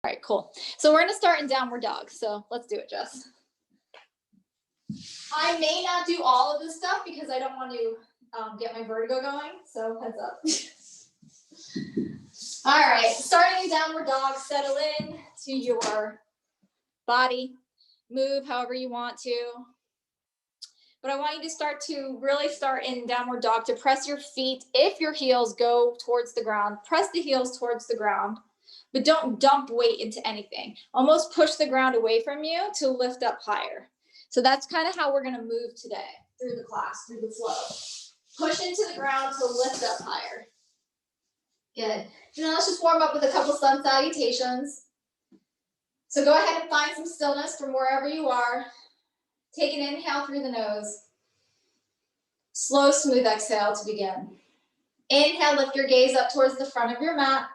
All right, cool. So we're gonna start in downward dog. So let's do it, Jess. I may not do all of this stuff because I don't want to get my vertigo going, so heads up. All right, starting in downward dog, settle in to your body, move however you want to. But I want you to really start in downward dog to press your feet. If your heels go towards the ground, press the heels towards the ground. But don't dump weight into anything. Almost push the ground away from you to lift up higher. So that's kind of how we're going to move today through the class, through the flow. Push into the ground to lift up higher. Good. Now let's just warm up with a couple sun salutations. So go ahead and find some stillness from wherever you are. Take an inhale through the nose. Slow, smooth exhale to begin. Inhale, lift your gaze up towards the front of your mat.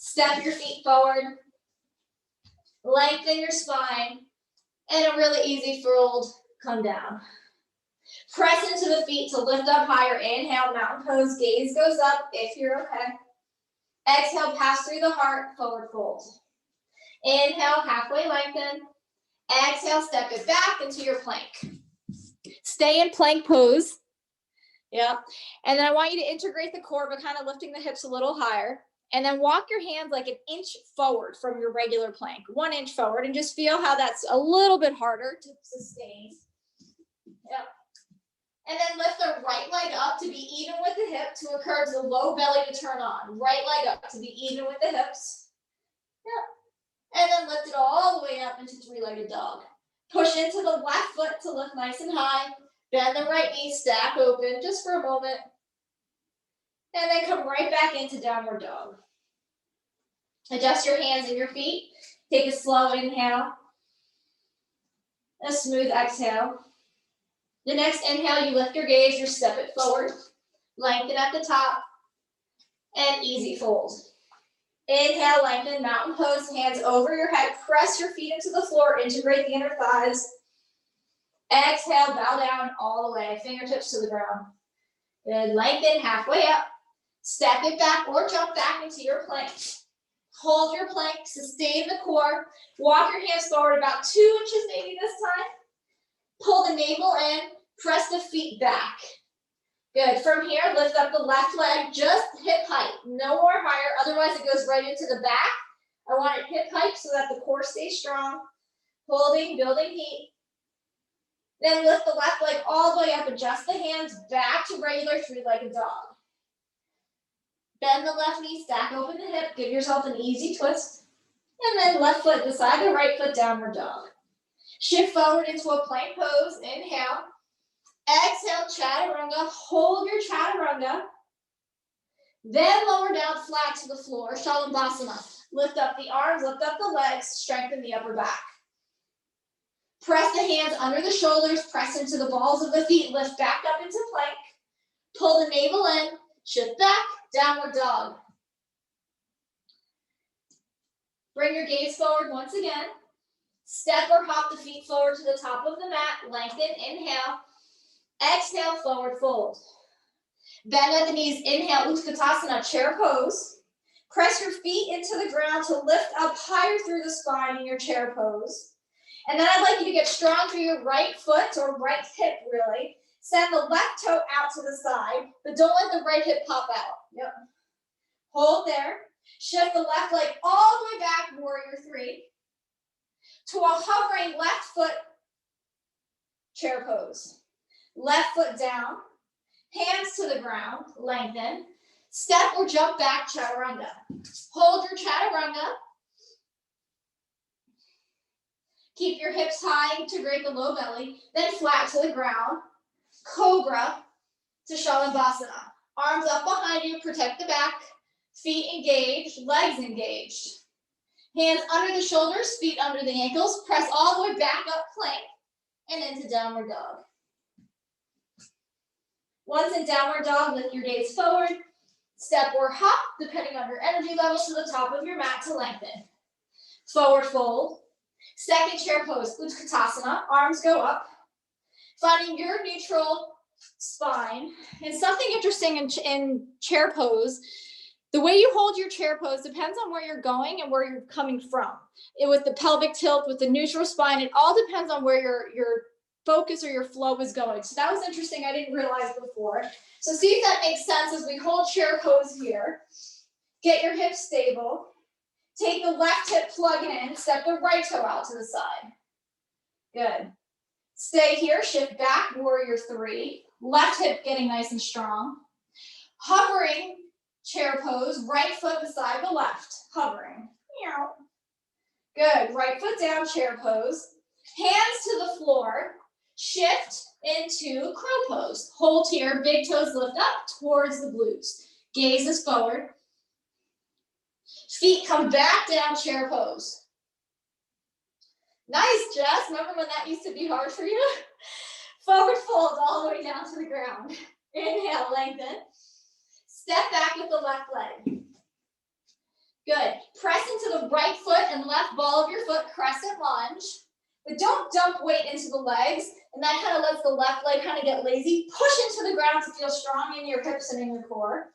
Step your feet forward, lengthen your spine, and a really easy fold, come down. Press into the feet to lift up higher. Inhale, mountain pose, gaze goes up if you're okay. Exhale, pass through the heart, forward fold. Inhale, halfway lengthen. Exhale, step it back into your plank. Stay in plank pose. Yeah. And then I want you to integrate the core, but kind of lifting the hips a little higher. And then walk your hands like an inch forward from your regular plank, 1 inch forward, and just feel how that's a little bit harder to sustain. Yep. And then lift the right leg up to be even with the hip to encourage the low belly to turn on. Right leg up to be even with the hips. Yep. And then lift it all the way up into three-legged dog. Push into the left foot to lift nice and high. Bend the right knee, stack open just for a moment. And then come right back into downward dog. Adjust your hands and your feet. Take a slow inhale. A smooth exhale. The next inhale, you lift your gaze, you step it forward. Lengthen at the top. And easy fold. Inhale, lengthen, mountain pose, hands over your head. Press your feet into the floor, integrate the inner thighs. Exhale, bow down all the way, fingertips to the ground. Good, lengthen halfway up. Step it back or jump back into your plank. Hold your plank, sustain the core. Walk your hands forward about 2 inches maybe this time. Pull the navel in, press the feet back. Good, from here, lift up the left leg, just hip height, no more higher, otherwise it goes right into the back. I want it hip height so that the core stays strong. Holding, building heat. Then lift the left leg all the way up, adjust the hands back to regular three-legged dog. Bend the left knee, stack open the hip, give yourself an easy twist. And then left foot beside the right foot, downward dog. Shift forward into a plank pose, inhale. Exhale, chaturanga, hold your chaturanga. Then lower down flat to the floor, Salutations. Lift up the arms, lift up the legs, strengthen the upper back. Press the hands under the shoulders, press into the balls of the feet, lift back up into plank. Pull the navel in, shift back, downward dog. Bring your gaze forward once again. Step or hop the feet forward to the top of the mat. Lengthen, inhale. Exhale, forward fold. Bend at the knees, inhale, Utkatasana-Chair pose. Press your feet into the ground to lift up higher through the spine in your chair pose. And then I'd like you to get strong through your right foot or right hip, really. Send the left toe out to the side, but don't let the right hip pop out. Yep. Hold there. Shift the left leg all the way back, warrior three, to a hovering left foot chair pose. Left foot down, hands to the ground, lengthen. Step or jump back, chaturanga. Hold your chaturanga. Keep your hips high, integrate the low belly, then flat to the ground. Cobra to Salutations. Arms up behind you, protect the back. Feet engaged, legs engaged. Hands under the shoulders, feet under the ankles. Press all the way back up, plank, and into downward dog. Once in downward dog, lift your gaze forward. Step or hop, depending on your energy level, to the top of your mat to lengthen. Forward fold. Second chair pose, Utkatasana. Arms go up. Finding your neutral spine. And something interesting in chair pose The way you hold your chair pose depends on where you're going and where you're coming from. With the pelvic tilt, with the neutral spine, it all depends on where your focus or your flow is going. So that was interesting. I didn't realize before. So see if that makes sense as we hold chair pose here. Get your hips stable. Take the left hip, plug it in. Step the right toe out to the side. Good. Stay here. Shift back. Warrior 3. Left hip getting nice and strong. Hovering chair pose. Right foot beside the left. Hovering. Good. Right foot down, chair pose. Hands to the floor. Shift into crow pose. Hold here. Big toes lift up towards the glutes. Gaze is forward. Feet come back down, chair pose. Nice, Jess. Remember when that used to be hard for you? Forward fold all the way down to the ground. Inhale, lengthen. Step back with the left leg. Good. Press into the right foot and left ball of your foot, crescent lunge. But don't dump weight into the legs, and that kind of lets the left leg kind of get lazy. Push into the ground to feel strong in your hips and in your core.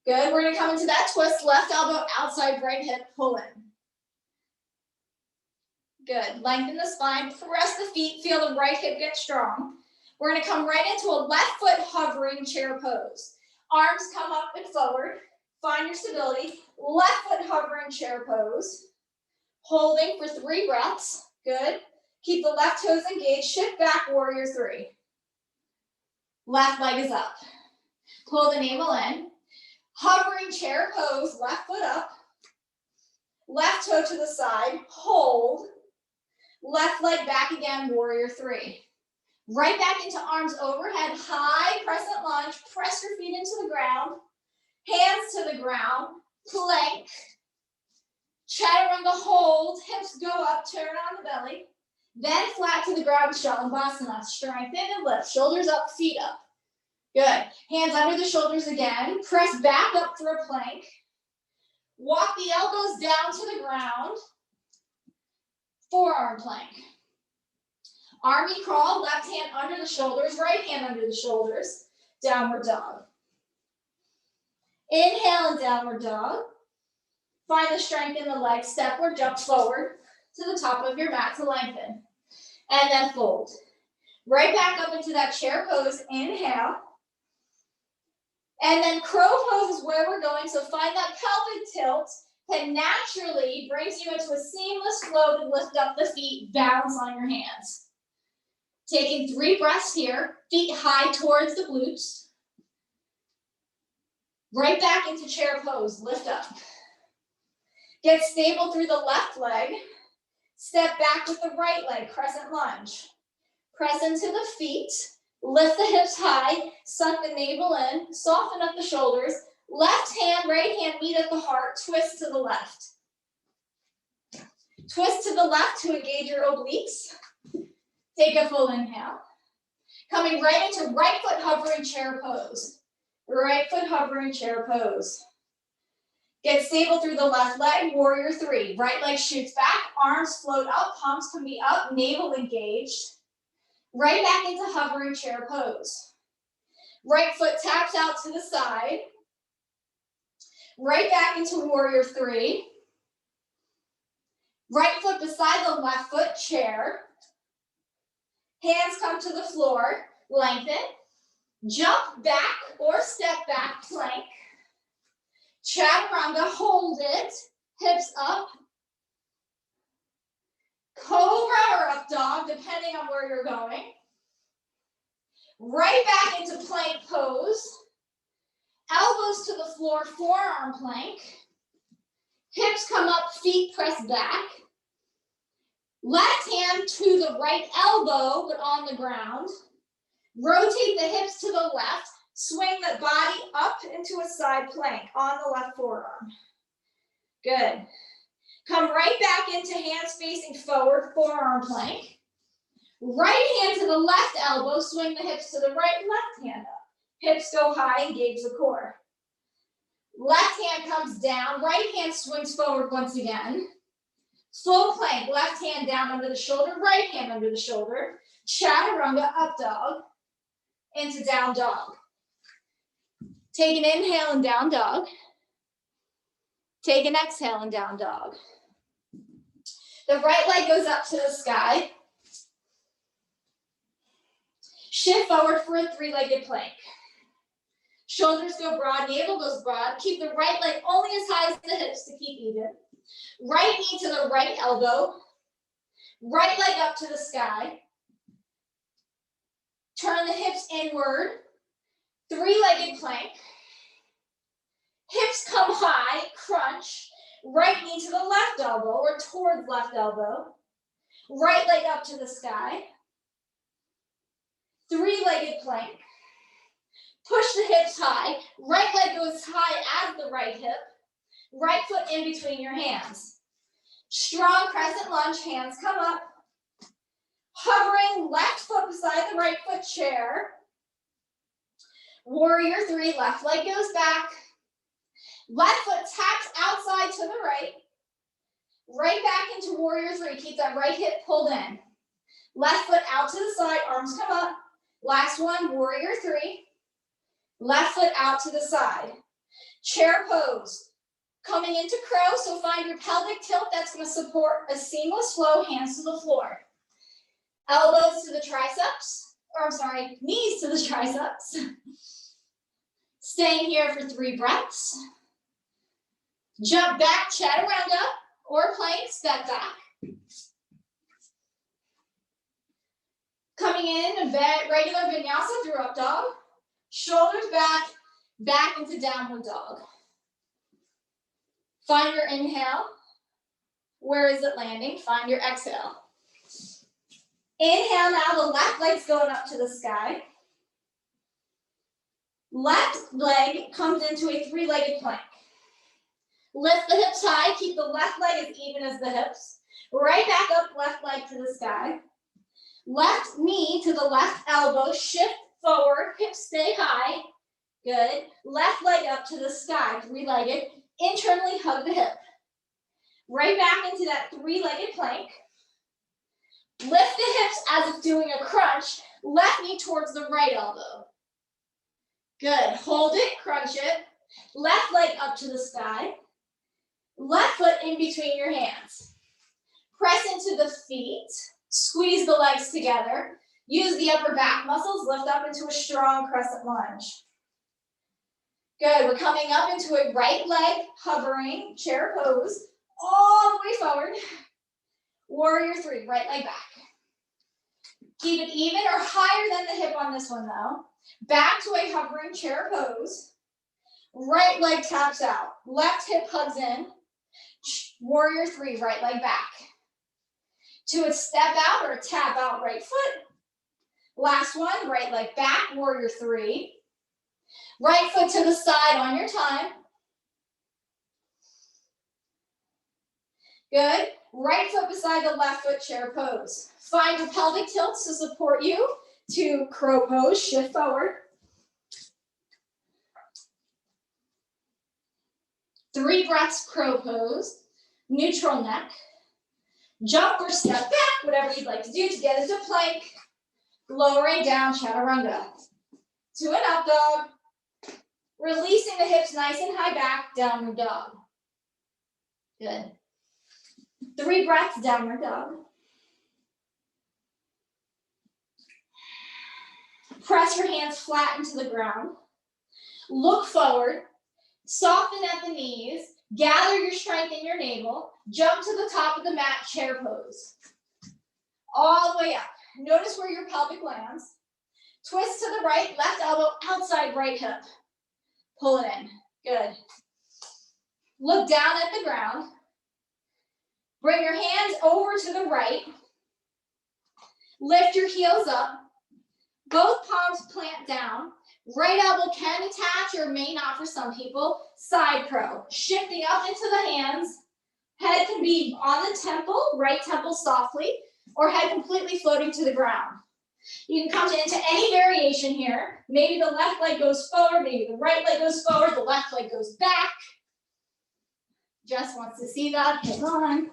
Good. We're going to come into that twist. Left elbow outside right hip, pull in. Good. Lengthen the spine. Press the feet. Feel the right hip get strong. We're going to come right into a left foot hovering chair pose. Arms come up and forward. Find your stability. Left foot hovering chair pose. Holding for 3 breaths. Good. Keep the left toes engaged. Shift back, warrior 3. Left leg is up. Pull the navel in. Hovering chair pose, left foot up. Left toe to the side. Hold. Left leg back again, warrior 3. Right back into arms overhead. High crescent lunge. Press your feet into the ground. Hands to the ground. Plank. Chaturanga hold. Hips go up. Turn on the belly. Then flat to the ground. Shalabhasana. Strengthen and lift. Shoulders up, feet up. Good. Hands under the shoulders again. Press back up for a plank. Walk the elbows down to the ground. Forearm plank. Army crawl. Left hand under the shoulders. Right hand under the shoulders. Downward dog. Inhale and downward dog. Find the strength in the legs. Step or jump forward to the top of your mat to lengthen. And then fold. Right back up into that chair pose. Inhale. And then crow pose is where we're going. So find that pelvic tilt that naturally brings you into a seamless flow to lift up the feet, balance on your hands. Taking 3 breaths here, feet high towards the glutes. Right back into chair pose, lift up. Get stable through the left leg. Step back with the right leg, crescent lunge. Press into the feet. Lift the hips high, suck the navel in, soften up the shoulders. Left hand, right hand meet at the heart, twist to the left. Twist to the left to engage your obliques. Take a full inhale. Coming right into right foot hovering chair pose. Right foot hovering chair pose. Get stable through the left leg, warrior 3. Right leg shoots back, arms float up, palms can be up, navel engaged. Right back into hovering chair pose. Right foot taps out to the side. Right back into warrior 3. Right foot beside the left foot, chair. Hands come to the floor, lengthen. Jump back or step back, plank. Chaturanga, hold it. Hips up. Cobra or up dog, depending on where you're going. Right back into plank pose. Elbows to the floor, forearm plank. Hips come up, feet press back. Left hand to the right elbow, but on the ground. Rotate the hips to the left. Swing the body up into a side plank on the left forearm. Good. Come right back into hands facing forward, forearm plank. Right hand to the left elbow, swing the hips to the right, left hand up. Hips go high, engage the core. Left hand comes down, right hand swings forward once again. Full plank, left hand down under the shoulder, right hand under the shoulder. Chaturanga up dog into down dog. Take an inhale and down dog. Take an exhale in down dog. The right leg goes up to the sky. Shift forward for a three-legged plank. Shoulders go broad, navel goes broad. Keep the right leg only as high as the hips to keep even. Right knee to the right elbow. Right leg up to the sky. Turn the hips inward. Three-legged plank. Hips come high, crunch. Right knee to the left elbow or towards left elbow. Right leg up to the sky. Three-legged plank. Push the hips high. Right leg goes high as the right hip. Right foot in between your hands. Strong crescent lunge, hands come up. Hovering left foot beside the right foot, chair. Warrior three, left leg goes back. Left foot taps outside to the right. Right back into warrior three. Keep that right hip pulled in. Left foot out to the side, arms come up. Last one, warrior three. Left foot out to the side. Chair pose. Coming into crow, so find your pelvic tilt. That's going to support a seamless flow, hands to the floor. Elbows to the triceps, or I'm sorry, knees to the triceps. Staying here for 3 breaths. Jump back, chaturanga, or plank, step back. Coming in, regular vinyasa through up dog. Shoulders back, back into downward dog. Find your inhale. Where is it landing? Find your exhale. Inhale now, the left leg's going up to the sky. Left leg comes into a three-legged plank. Lift the hips high, keep the left leg as even as the hips. Right back up, left leg to the sky. Left knee to the left elbow, shift forward, hips stay high. Good. Left leg up to the sky, three-legged. Internally hug the hip. Right back into that three-legged plank. Lift the hips as if doing a crunch. Left knee towards the right elbow. Good. Hold it, crunch it. Left leg up to the sky. Left foot in between your hands. Press into the feet. Squeeze the legs together. Use the upper back muscles. Lift up into a strong crescent lunge. Good. We're coming up into a right leg hovering chair pose. All the way forward. Warrior three. Right leg back. Keep it even or higher than the hip on this one though. Back to a hovering chair pose. Right leg taps out. Left hip hugs in. Warrior three, right leg back. To a step out or a tap out right foot. Last one, right leg back, warrior three. Right foot to the side on your time. Good. Right foot beside the left foot, chair pose. Find your pelvic tilts to support you to crow pose, shift forward. 3 breaths, crow pose, neutral neck. Jump or step back, whatever you'd like to do to get into plank. Lowering down, chaturanga. To an up dog. Releasing the hips nice and high back, downward dog. Good. 3 breaths, downward dog. Press your hands flat into the ground. Look forward. Soften at the knees. Gather your strength in your navel. Jump to the top of the mat, chair pose. All the way up. Notice where your pelvic lands. Twist to the right, left elbow outside right hip. Pull it in. Good. Look down at the ground. Bring your hands over to the right. Lift your heels up. Both palms plant down. Right elbow can attach or may not for some people. Side crow. Shifting up into the hands. Head can be on the temple, right temple softly, or head completely floating to the ground. You can come into any variation here. Maybe the left leg goes forward, maybe the right leg goes forward, the left leg goes back. Jess wants to see that. Hold on.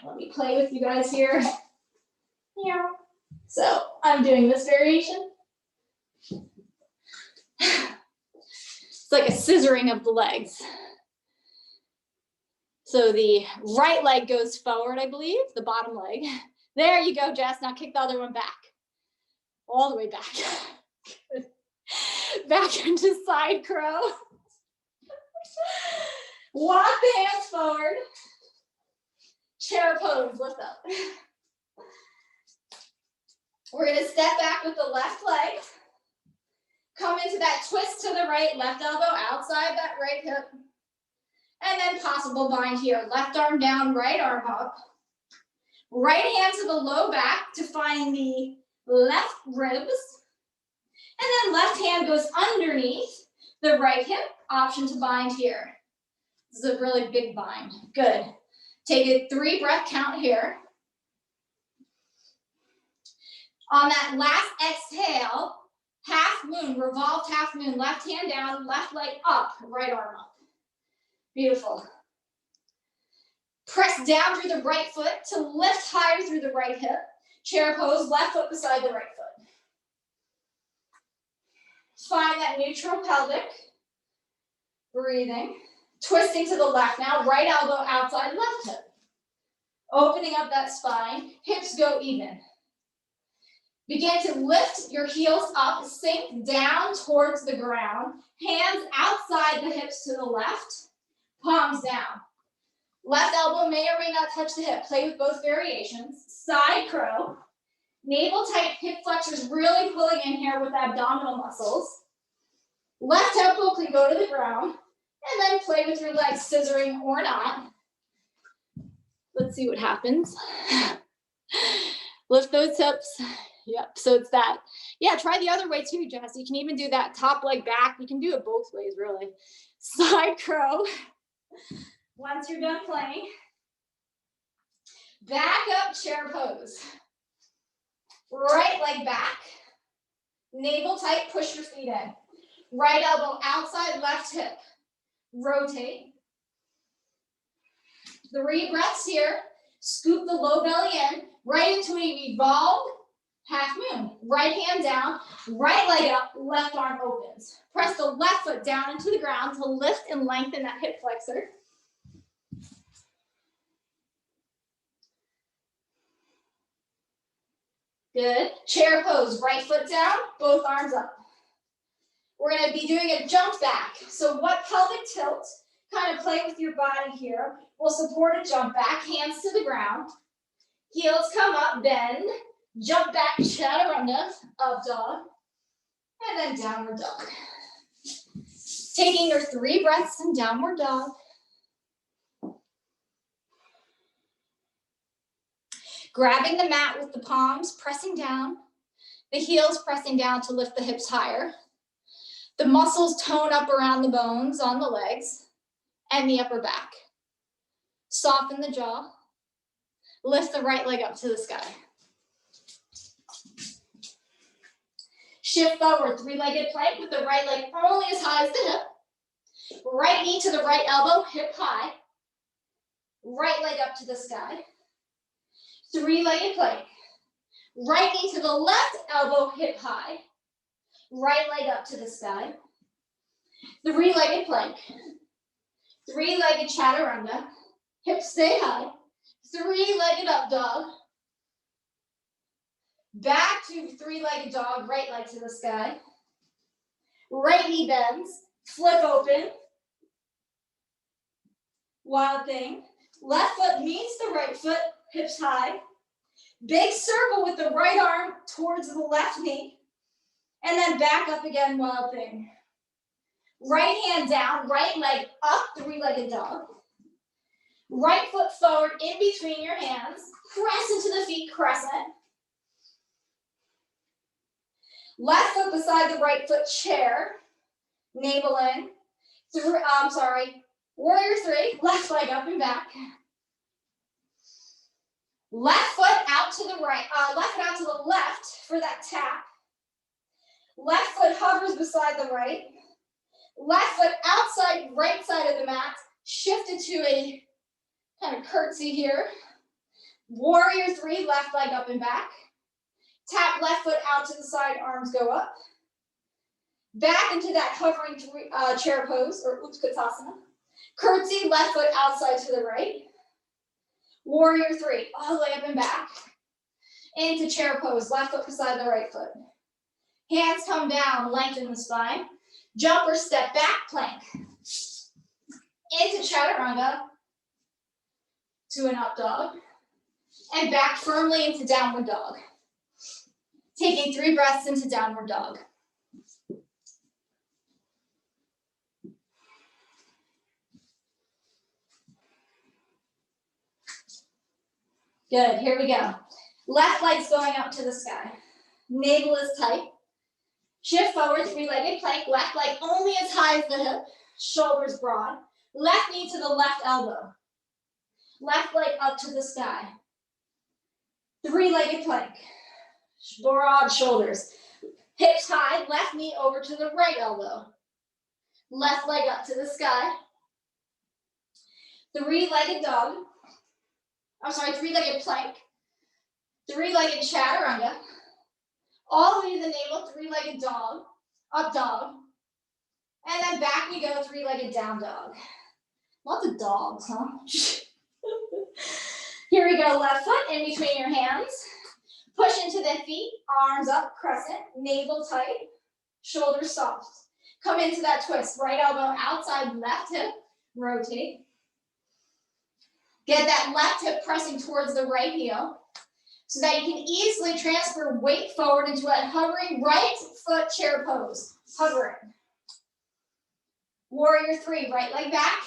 Let me play with you guys here. Yeah. So I'm doing this variation. It's like a scissoring of the legs. So the right leg goes forward, I believe, the bottom leg. There you go, Jess. Now kick the other one back. All the way back. Back into side crow. Walk the hands forward. Chair pose, lift up. We're gonna step back with the left leg. Come into that twist to the right, left elbow outside that right hip. And then possible bind here. Left arm down, right arm up. Right hand to the low back to find the left ribs. And then left hand goes underneath the right hip. Option to bind here. This is a really big bind. Good. Take a 3 breath count here. On that last exhale, half moon, revolved half moon, left hand down, left leg up, right arm up. Beautiful. Press down through the right foot to lift higher through the right hip. Chair pose, left foot beside the right foot. Find that neutral pelvic. Breathing. Twisting to the left now, right elbow outside, left hip. Opening up that spine, hips go even. Begin to lift your heels up, sink down towards the ground. Hands outside the hips to the left, palms down. Left elbow may or may not touch the hip. Play with both variations. Side crow. Navel tight, hip flexors really pulling in here with abdominal muscles. Left elbow can go to the ground. And then play with your legs, scissoring or not. Let's see what happens. Lift those hips. Yep, so it's that. Yeah, try the other way too, Jess. You can even do that top leg back. You can do it both ways, really. Side crow. Once you're done playing, back up chair pose. Right leg back. Navel tight, push your feet in. Right elbow outside, left hip. Rotate. 3 breaths here. Scoop the low belly in, right into a revolved half moon. Right hand down, right leg up, left arm opens. Press the left foot down into the ground to lift and lengthen that hip flexor. Good. Chair pose, right foot down, both arms up. We're going to be doing a jump back. So what pelvic tilt, kind of play with your body here, will support a jump back, hands to the ground. Heels come up, bend, jump back, Chaturanga Up Dog, and then downward dog. Taking your 3 breaths in downward dog. Grabbing the mat with the palms, pressing down, the heels pressing down to lift the hips higher. The muscles tone up around the bones on the legs and the upper back. Soften the jaw. Lift the right leg up to the sky. Shift forward, 3-legged plank with the right leg only as high as the hip. Right knee to the right elbow, hip high. Right leg up to the sky. 3-legged plank. Right knee to the left elbow, hip high. Right leg up to the sky. 3-legged plank. 3-legged chaturanga. Hips stay high. 3-legged up dog. Back to 3-legged dog, right leg to the sky. Right knee bends. Flip open. Wild thing. Left foot meets the right foot, hips high. Big circle with the right arm towards the left knee. And then back up again, wild thing. Right hand down, right leg up, 3-legged dog. Right foot forward in between your hands. Press into the feet, crescent. Left foot beside the right foot, chair. Navel in. Warrior 3, left leg up and back. Left foot out to the right, left foot out to the left for that tap. Left foot hovers beside the right. Left foot outside, right side of the mat. Shifted to a kind of curtsy here. Warrior 3, left leg up and back. Tap left foot out to the side, arms go up. Back into that hovering chair pose or Utkatasana. Curtsy, left foot outside to the right. Warrior three, all the way up and back. Into chair pose, left foot beside the right foot. Hands come down, lengthen the spine. Jump or step back, plank. Into chaturanga, to an up dog. And back firmly into downward dog. Taking 3 breaths into downward dog. Good, here we go. Left leg's going up to the sky. Navel is tight. Shift forward, 3-legged plank. Left leg only as high as the hip. Shoulders broad. Left knee to the left elbow. Left leg up to the sky. 3-legged plank. Broad shoulders. Hips high, left knee over to the right elbow. Left leg up to the sky. 3-legged dog. I'm sorry, 3-legged plank. 3-legged chaturanga. All the way to the navel, 3-legged dog. Up dog. And then back we go, 3-legged down dog. Lots of dogs, huh? Here we go, left foot in between your hands. Push into the feet, arms up, crescent, navel tight, shoulders soft. Come into that twist, right elbow outside, left hip, rotate. Get that left hip pressing towards the right heel so that you can easily transfer weight forward into a hovering right foot chair pose. Hovering. Warrior three, right leg back.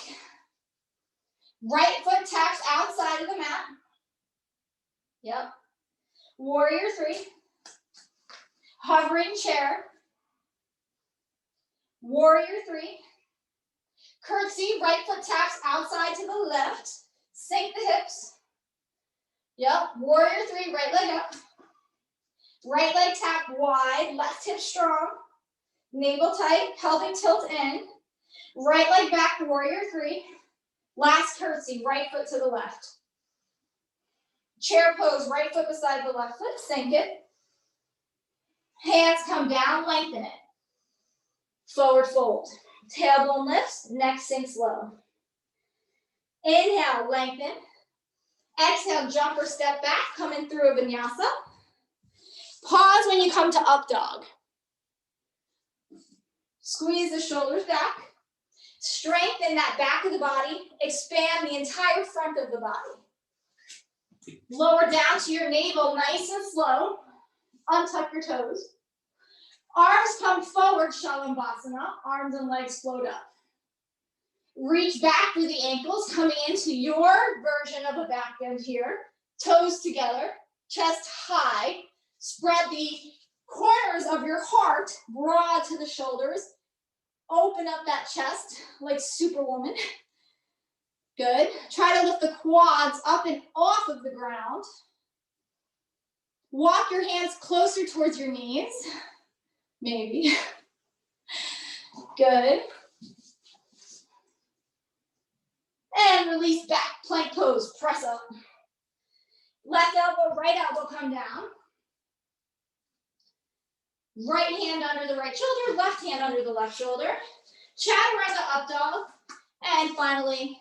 Right foot taps outside of the mat. Yep. Warrior three. Hovering chair. Warrior three. Curtsy, right foot taps outside to the left. Sink the hips. Yep. Warrior three, right leg up. Right leg tap wide, left hip strong. Navel tight, pelvic tilt in. Right leg back, warrior three. Last curtsy, right foot to the left. Chair pose, right foot beside the left foot, sink it. Hands come down, lengthen it. Forward fold. Tailbone lifts, neck sinks low. Inhale, lengthen. Exhale, jump or step back, coming through a vinyasa. Pause when you come to up dog. Squeeze the shoulders back. Strengthen that back of the body. Expand the entire front of the body. Lower down to your navel, nice and slow. Untuck your toes. Arms come forward, Shalambhasana. Arms and legs float up. Reach back through the ankles, coming into your version of a back bend here. Toes together, chest high. Spread the corners of your heart broad to the shoulders. Open up that chest like Superwoman. Good. Try to lift the quads up and off of the ground. Walk your hands closer towards your knees. Maybe. Good. And release back, plank pose, press up. Left elbow, right elbow come down. Right hand under the right shoulder, left hand under the left shoulder. Chaturanga up dog. And finally,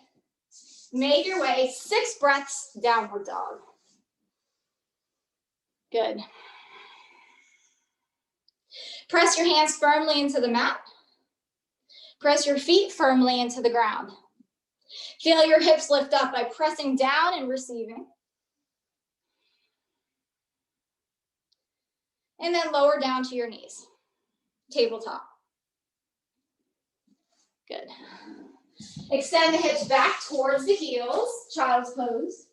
make your way 6 breaths, downward dog. Good. Press your hands firmly into the mat. Press your feet firmly into the ground. Feel your hips lift up by pressing down and receiving. And then lower down to your knees. Tabletop. Good. Extend the hips back towards the heels, child's pose.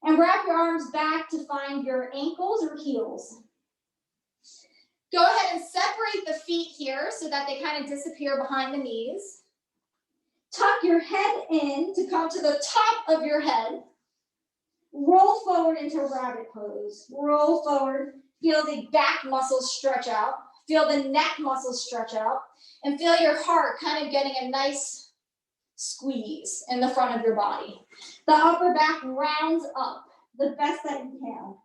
And wrap your arms back to find your ankles or heels. Go ahead and separate the feet here so that they kind of disappear behind the knees. Tuck your head in to come to the top of your head. Roll forward into rabbit pose. Roll forward. Feel the back muscles stretch out. Feel the neck muscles stretch out. And feel your heart kind of getting a nice squeeze in the front of your body. The upper back rounds up the best that you can.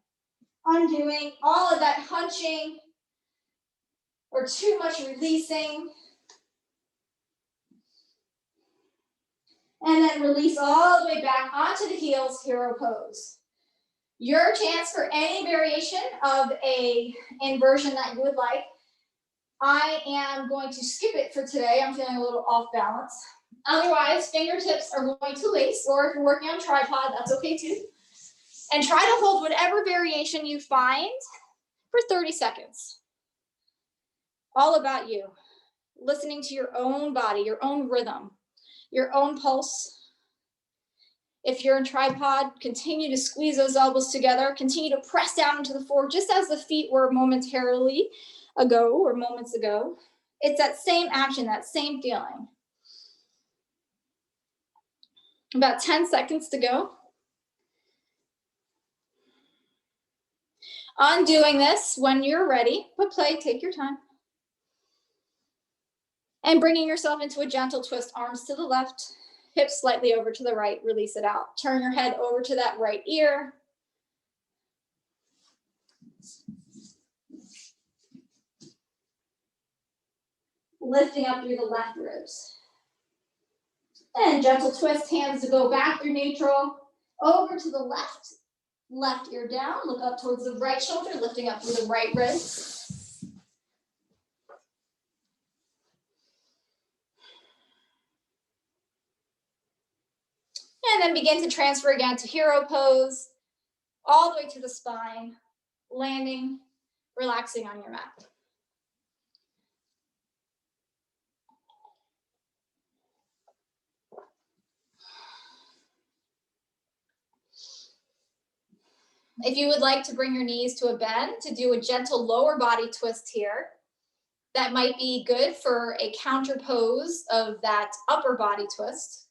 Undoing all of that hunching or too much releasing. then release all the way back onto the heels, hero pose. Your chance for any variation of a inversion that you would like. I am going to skip it for today. I'm feeling a little off balance. Otherwise, fingertips are going to lace, or if you're working on tripod, that's okay too. And try to hold whatever variation you find for 30 seconds. All about you. Listening to your own body, your own rhythm, your own pulse. If you're in tripod, continue to squeeze those elbows together. Continue to press down into the floor, just as the feet were momentarily ago or moments ago. It's that same action, that same feeling. About 10 seconds to go. Undoing this when you're ready, but play, take your time. And bringing yourself into a gentle twist, arms to the left, hips slightly over to the right, release it out. Turn your head over to that right ear. Lifting up through the left ribs. And gentle twist, hands to go back through neutral, over to the left. Left ear down, look up towards the right shoulder, lifting up through the right ribs. And then begin to transfer again to hero pose, all the way to the spine, landing, relaxing on your mat. If you would like to bring your knees to a bend to do a gentle lower body twist here, that might be good for a counter pose of that upper body twist.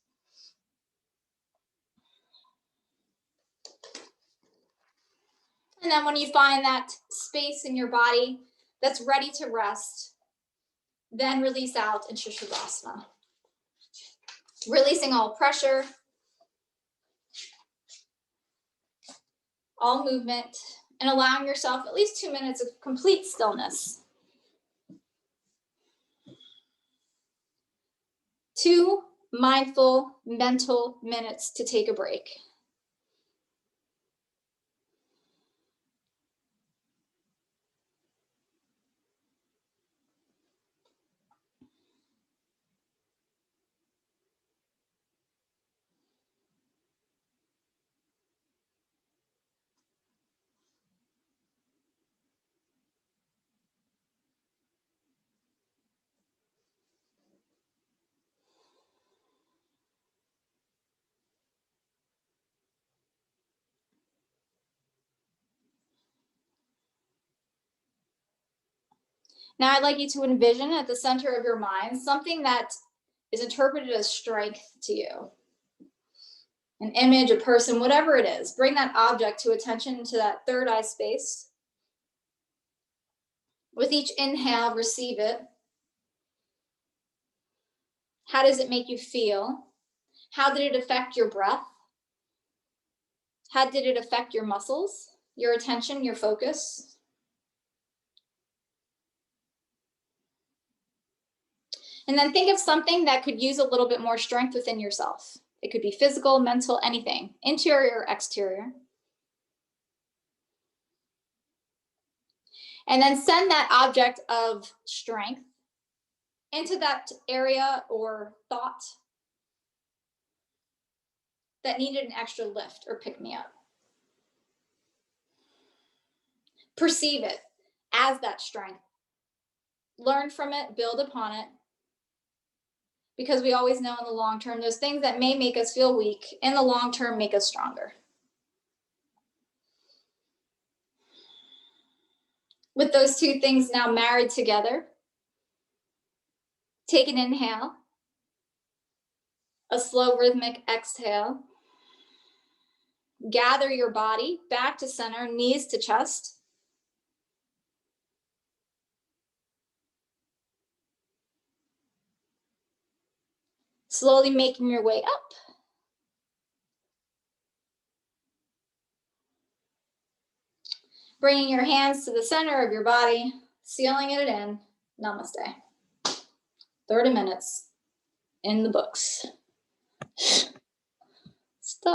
And then when you find that space in your body that's ready to rest, then release out in Shavasana. Releasing all pressure, all movement, and allowing yourself at least 2 minutes of complete stillness. 2 mindful, mental minutes to take a break. Now I'd like you to envision at the center of your mind something that is interpreted as strength to you. An image, a person, whatever it is. Bring that object to attention into that third eye space. With each inhale, receive it. How does it make you feel? How did it affect your breath? How did it affect your muscles, your attention, your focus? And then think of something that could use a little bit more strength within yourself. It could be physical, mental, anything, interior or exterior. And then send that object of strength into that area or thought that needed an extra lift or pick me up. Perceive it as that strength. Learn from it, build upon it. Because we always know in the long term, those things that may make us feel weak, in the long term, make us stronger. With those two things now married together, take an inhale, a slow rhythmic exhale. Gather your body back to center, knees to chest. Slowly making your way up. Bringing your hands to the center of your body, sealing it in. Namaste. 30 minutes in the books.